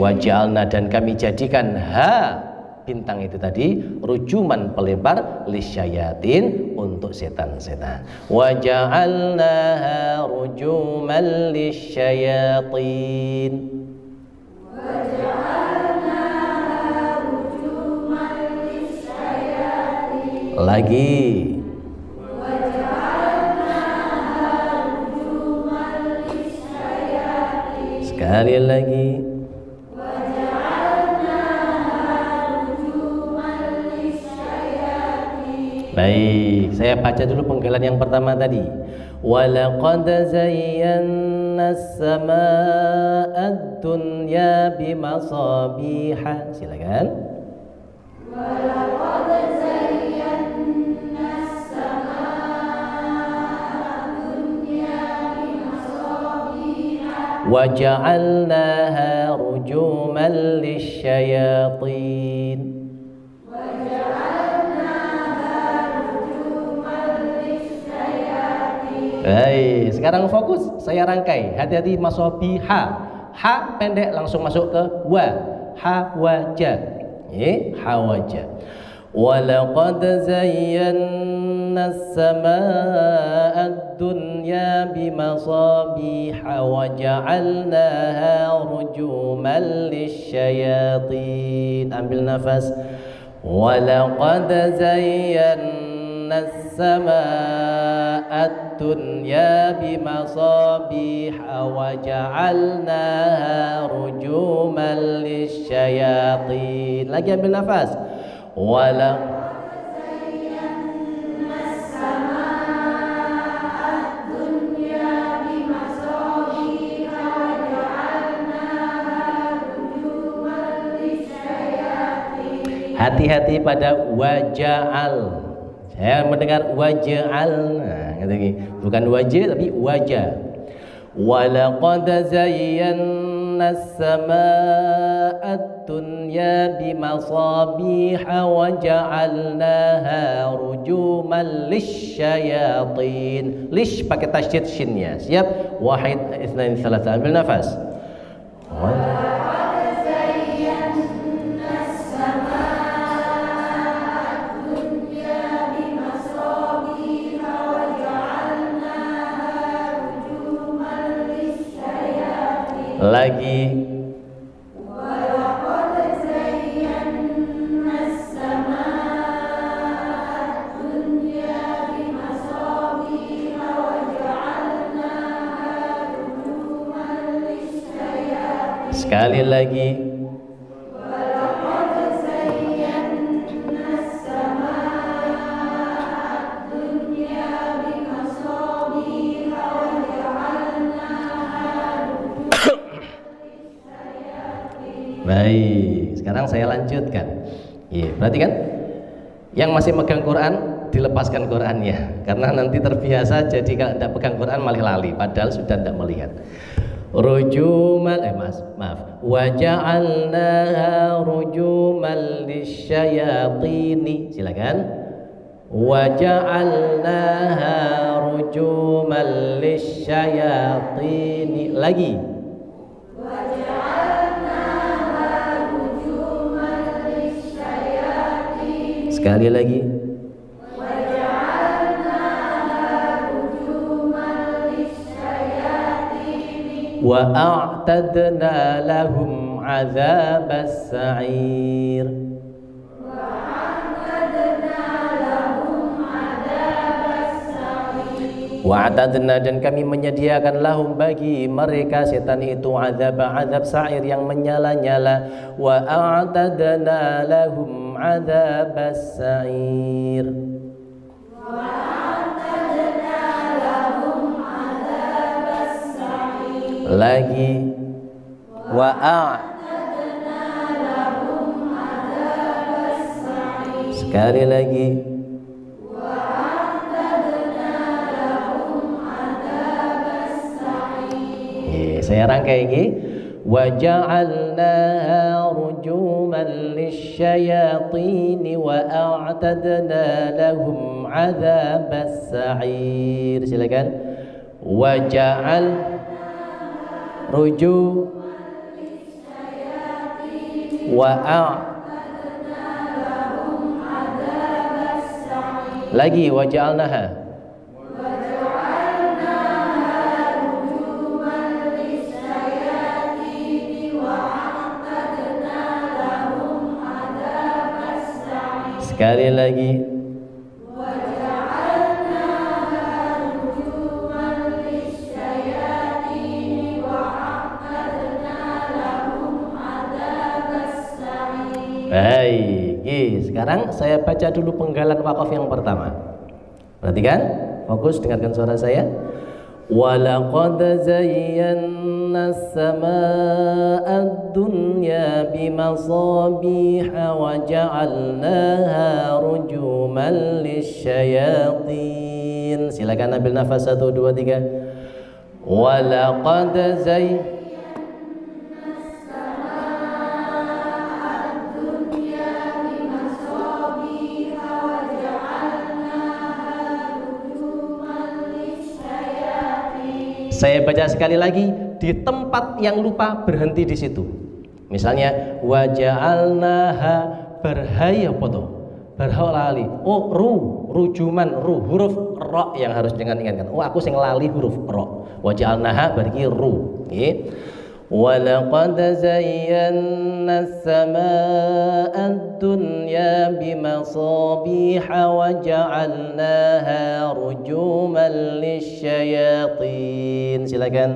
Wa ja'alna, dan kami jadikan ha, bintang itu tadi, rujuman pelempar lisyayatin, untuk setan-setan. Wa ja'alnaha rujuman lisyayatin. Wa ja'alnaha rujuman lisyayatin. Lagi. Wa ja'alnaha rujuman lisyayatin. Sekali lagi. Baik, saya baca dulu penggalan yang pertama tadi. Walaqad zayyana as-sama'ad dunya bimasabiha. Silakan. Walaqad zayyana as-sama'ad dunya bimasabiha. Wa ja'alnaha rujuman lisyayatin. Wa ja'alnaha Baik, sekarang fokus, saya rangkai. Hati-hati masobiha. Ha pendek langsung masuk ke wa. Hawaja. Hawaja. Walaqad zayyana as-samaa'a ad-dunya bimasabiha wa ja'alnaha rujuman lisyayatin. Ambil nafas. Walaqad zayyana as-samaa'a ad-dunya bimasabiha wa ja'alnaha rujuman lisyayatin. Lagi ambil nafas. Wala hati-hati pada waja'al. Saya mendengar waja'al, nah, bukan wajah tapi wajah. Walaqad zayyana as-samaa'a ad-dunya bimasabiha wa ja'alnaha rujuman lisyayatin. Lish pakai tasydid shinnya. Siap? Wahid, itsnain, tsalatsa. Ambil nafas. Lagi. Walaqad zayyana as-samaa'a ad-dunya bimasabiha wa ja'alnaha rujuman lisyayatin. Sekali lagi. Walaqad zayyana as-samaa'a ad-dunya bimasabiha wa Baik, sekarang saya lanjutkan. Perhatikan, yang masih megang Quran dilepaskan Qurannya, karena nanti terbiasa jadi kalau tidak pegang Quran malah lali, padahal sudah tidak melihat. Rujuman, maaf. Waja'alnaha rujuman lisyayatini. Silakan. Waja'alnaha rujuman lisyayatini. Lagi. Sekali lagi. Wa a'tadna lahum 'adzabas sa'ir. Wa'tadna, dan kami menyediakan lahum bagi mereka setan itu azab sa'ir yang menyala-nyala. Wa a'tadna lahum azabas sa'ir. Wa a'tadna lahum azabas sa'ir. Lagi. Wa a'tadna lahum azabas sa'ir. Sekali lagi. Saya rangkai ini. Wa ja'alnaha rujuman lisyayatin wa a'tadna lahum 'adzabas sa'ir. Silakan. Wa ja'al rujuman lisyayatin wa a'tadna lahum 'adzabas sa'ir. Lagi. Wa ja'alnaha. Sekali lagi. Baik, sekarang saya baca dulu penggalan wakaf yang pertama. Perhatikan, fokus, dengarkan suara saya. Walaqad zayyana as-samaa'a ad-dunya bimasabiha wa ja'alnaha rujuman lisyayatin. Silakan ambil nafas 1 2 3. Walaqad zayyana Saya baca sekali lagi, di tempat yang lupa berhenti di situ. Misalnya waja'alnaha berhaya foto berhalali. Oh rujuman huruf ro yang harus dengan ingatkan. Oh aku sing lali huruf ro. Waja'alnaha berarti ru. Walaqad zayyana as-samaa'a ad-dunya bimasabiha wa ja'alnaha rujuman lisyayatin. Silakan.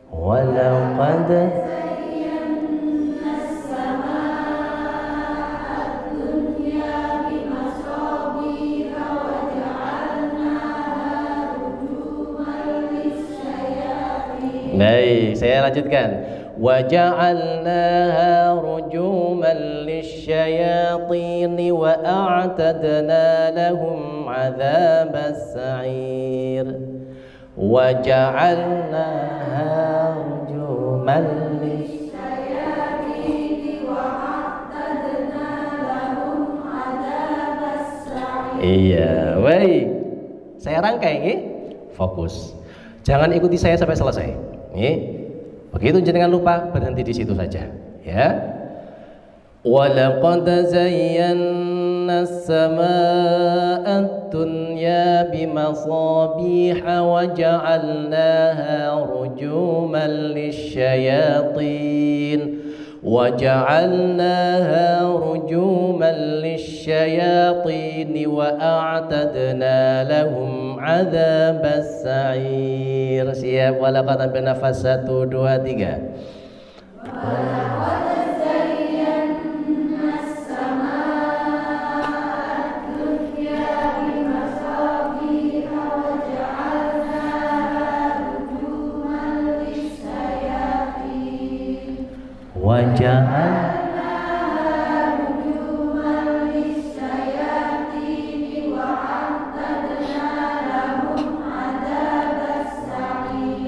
Walaqad zayyana as-samaa'a ad-dunya bimasabiha wa ja'alnaha rujuman lisyayatin. Baik, saya lanjutkan. Wa ja'alnaha rujuman lisyayatin wa a'tadna lahum 'adzabas sa'ir. Wa ja'alnaha rujuman lisyayatin wa a'tadna lahum 'adzabas sa'ir. Iya, baik. Saya rangkai nggih. Fokus. Jangan ikuti saya sampai selesai. Begitu jenengan lupa berhenti di situ saja, ya. Walaqad zayyana as-samaa'a ad-dunya bimasabiha wa ja'alnaha rujuman lisyayatin. وجعلناها رجوما للشياطين وأعتدنا لهم عذاب السعير. Siap, walaqad ambil nafas 1, 2, 3.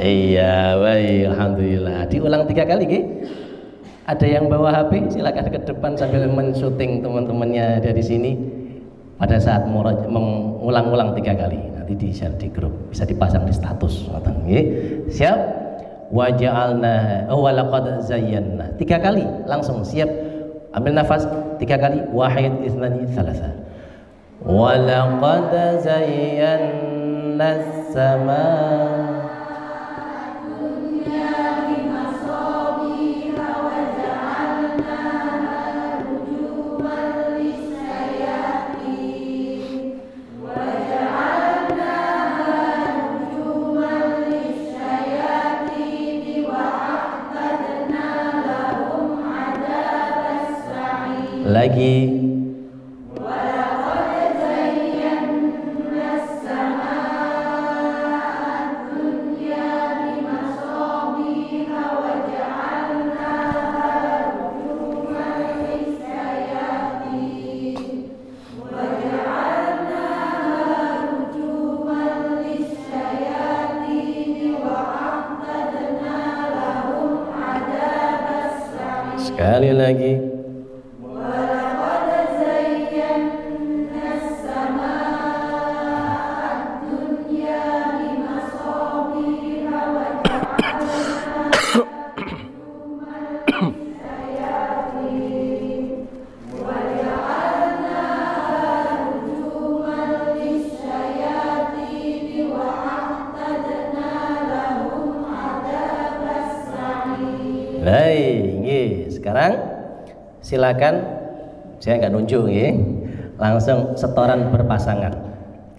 Iya, baik, alhamdulillah. Diulang 3 kali, nggih. Ada yang bawa HP, silakan ke depan sambil men-syuting teman-temannya dari sini. Pada saat mengulang-ulang 3 kali, nanti di-share di grup, bisa dipasang di status, nggih. Siap? Waja'alna walaqad zayyana 3 kali langsung. Siap, ambil nafas 3 kali. Wahid, ithnani, thalatha. Walaqad zayyana as-samaa lagi. Walaqad zayyana as-samaa'a ad-dunya bimasabiha wa ja'alnaha rujuman lisyayatin wa ja'alnaha rujuman lisyayatin wa a'tadna lahum 'adzabas sa'ir. Sekali lagi. Baik, sekarang silakan, saya nggak nunjuk, langsung setoran berpasangan,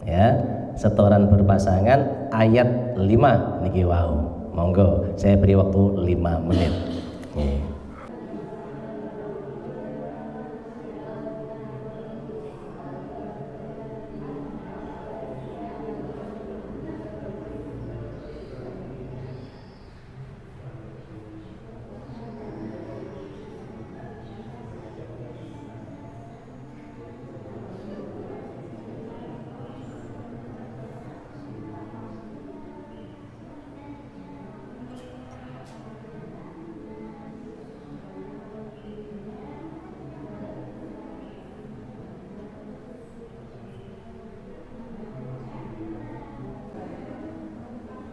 ya. Setoran berpasangan ayat 5 niki wau. Monggo, saya beri waktu 5 menit.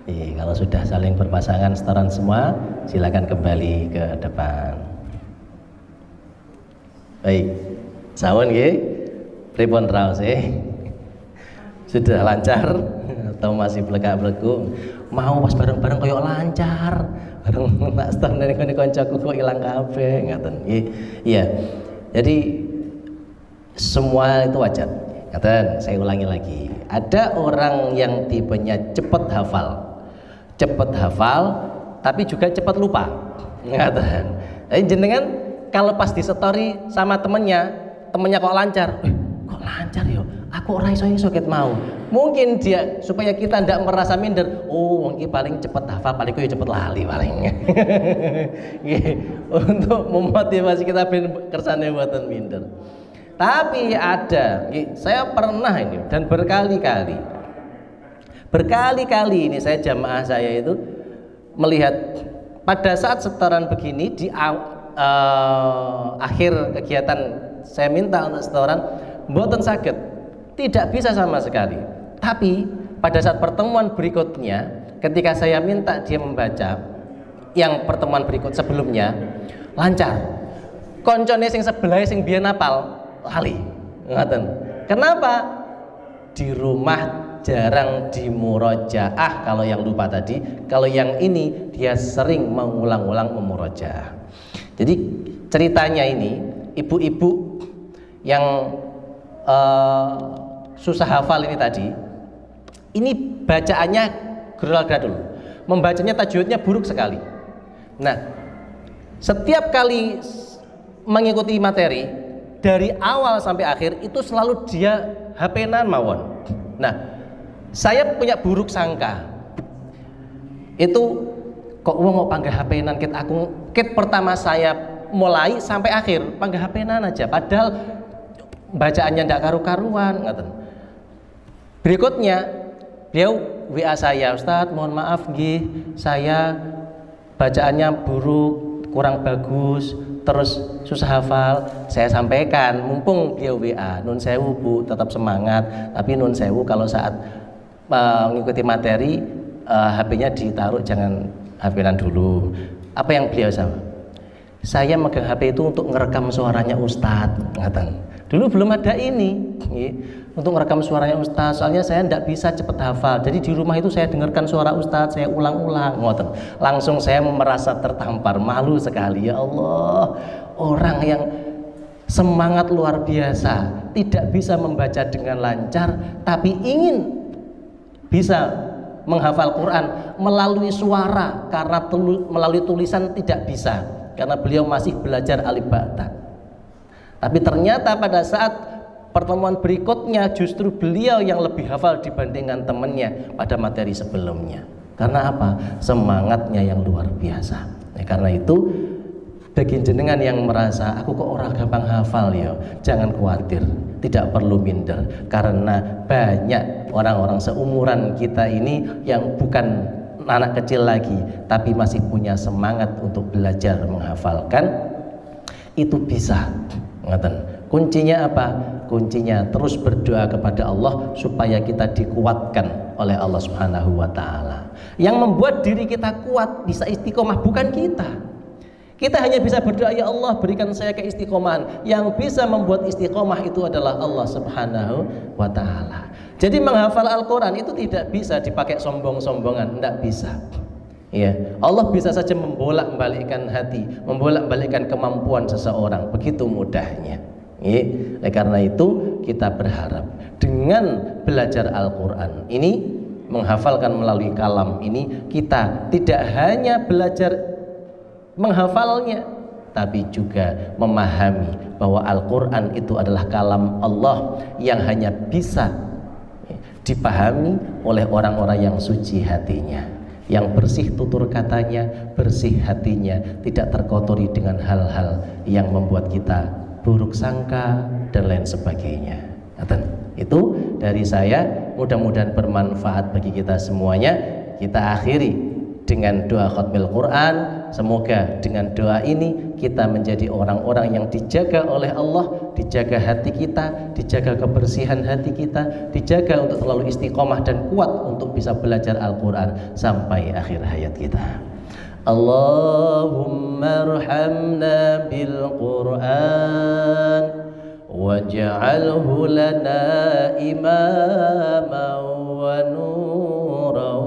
Kalau sudah saling berpasangan setoran semua, silakan kembali ke depan. Baik, sawun nggih, pripun raos sudah lancar atau masih blegak-bleguk? Mau pas bareng-bareng koyo lancar, bareng tak setahun dari koncoku kok ilang kabeh ngaten. Iya. Jadi semua itu wajar. Ngaten, saya ulangi lagi. Ada orang yang tipenya cepat hafal, tapi juga cepat lupa. Ngaten. Jenengan kalau pas di story sama temennya kok lancar, kok lancar yo? Aku ora iso ket mau. Mungkin dia supaya kita ndak merasa minder. Oh, wong iki paling cepet hafal, paling ku cepet lali paling. Untuk memotivasi kita ben kersane mboten minder. Tapi ada, saya pernah ini dan berkali-kali ini saya jamaah saya itu melihat pada saat setoran begini di akhir kegiatan saya minta untuk setoran mboten saged, tidak bisa sama sekali. Tapi pada saat pertemuan berikutnya ketika saya minta dia membaca yang pertemuan berikut sebelumnya lancar. Koncone sing sebelah sing biyen apal lali. Ngoten. Kenapa? Di rumah jarang dimurojaah kalau yang lupa tadi, kalau yang ini dia sering mengulang-ulang memurojaah. Jadi ceritanya ini ibu-ibu yang susah hafal ini tadi, ini bacaannya geral-gradul, membacanya tajwidnya buruk sekali. Nah, setiap kali mengikuti materi dari awal sampai akhir itu selalu dia HP-nan mawon. Nah, saya punya buruk sangka. Itu kok wong kok panggah HP-nan ket aku ket pertama saya mulai sampai akhir panggah HP-nan aja padahal bacaannya ndak karu-karuan ngaten. Berikutnya beliau WA saya, Ustadz mohon maaf nggih, saya bacaannya buruk, kurang bagus, terus susah hafal. Saya sampaikan, mumpung beliau WA, nun sewu Bu, tetap semangat, tapi nun sewu kalau saat mengikuti materi HP-nya ditaruh, jangan HP-nan dulu. Apa yang beliau sama? Saya megang HP itu untuk ngerekam suaranya Ustadz ngaten. Dulu belum ada ini untuk merekam suaranya Ustadz, soalnya saya tidak bisa cepat hafal. Jadi di rumah itu saya dengarkan suara Ustadz, saya ulang-ulang. Langsung saya merasa tertampar, malu sekali. Ya Allah, orang yang semangat luar biasa, tidak bisa membaca dengan lancar, tapi ingin bisa menghafal Quran melalui suara, karena melalui tulisan tidak bisa, karena beliau masih belajar alif ba ta. Tapi ternyata pada saat pertemuan berikutnya justru beliau yang lebih hafal dibandingkan temannya pada materi sebelumnya. Karena apa? Semangatnya yang luar biasa. Karena itu bagi jenengan yang merasa aku kok orang gampang hafal ya, jangan khawatir, tidak perlu minder, karena banyak orang-orang seumuran kita ini yang bukan anak kecil lagi tapi masih punya semangat untuk belajar menghafalkan. Itu bisa. Kuncinya apa? Kuncinya terus berdoa kepada Allah supaya kita dikuatkan oleh Allah Subhanahu wa taala. Yang membuat diri kita kuat bisa istiqomah bukan kita. Kita hanya bisa berdoa, ya Allah berikan saya keistiqomahan. Yang bisa membuat istiqomah itu adalah Allah Subhanahu wa taala. Jadi menghafal Al-Qur'an itu tidak bisa dipakai sombong-sombongan, tidak bisa. Ya, Allah bisa saja membolak-balikkan hati, membolak-balikkan kemampuan seseorang, begitu mudahnya. Oleh karena itu kita berharap dengan belajar Al-Quran ini, menghafalkan melalui kalam ini, kita tidak hanya belajar menghafalnya, tapi juga memahami bahwa Al-Quran itu adalah kalam Allah yang hanya bisa dipahami oleh orang-orang yang suci hatinya, yang bersih tutur katanya, bersih hatinya, tidak terkotori dengan hal-hal yang membuat kita buruk sangka dan lain sebagainya. Itu dari saya, mudah-mudahan bermanfaat bagi kita semuanya. Kita akhiri dengan doa khatmil Quran. Semoga dengan doa ini kita menjadi orang-orang yang dijaga oleh Allah, dijaga hati kita, dijaga kebersihan hati kita, dijaga untuk selalu istiqomah dan kuat untuk bisa belajar Al-Quran sampai akhir hayat kita. Allahumma arhamna bil Quran waj'alhu lana imaman wa nuran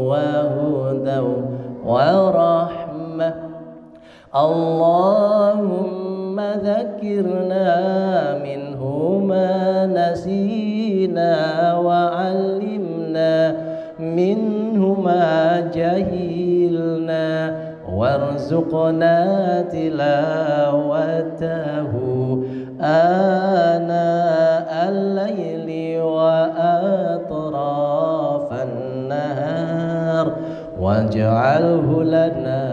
wa hudan wa rahmah. Allahumma dzakirna minhu ma nasina wa 'allimna minhu ma jahilna warzuqna tilawatahu ana al-laili wa atrafan nahar waj'alhu lana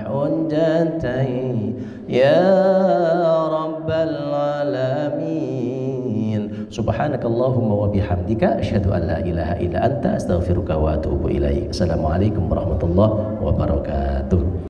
hujjatan ya rabbal alamin. Subhanakallahumma wa bihamdika asyhadu an la ilaha illa anta astaghfiruka wa atubu ilaik. Assalamualaikum warahmatullahi wabarakatuh.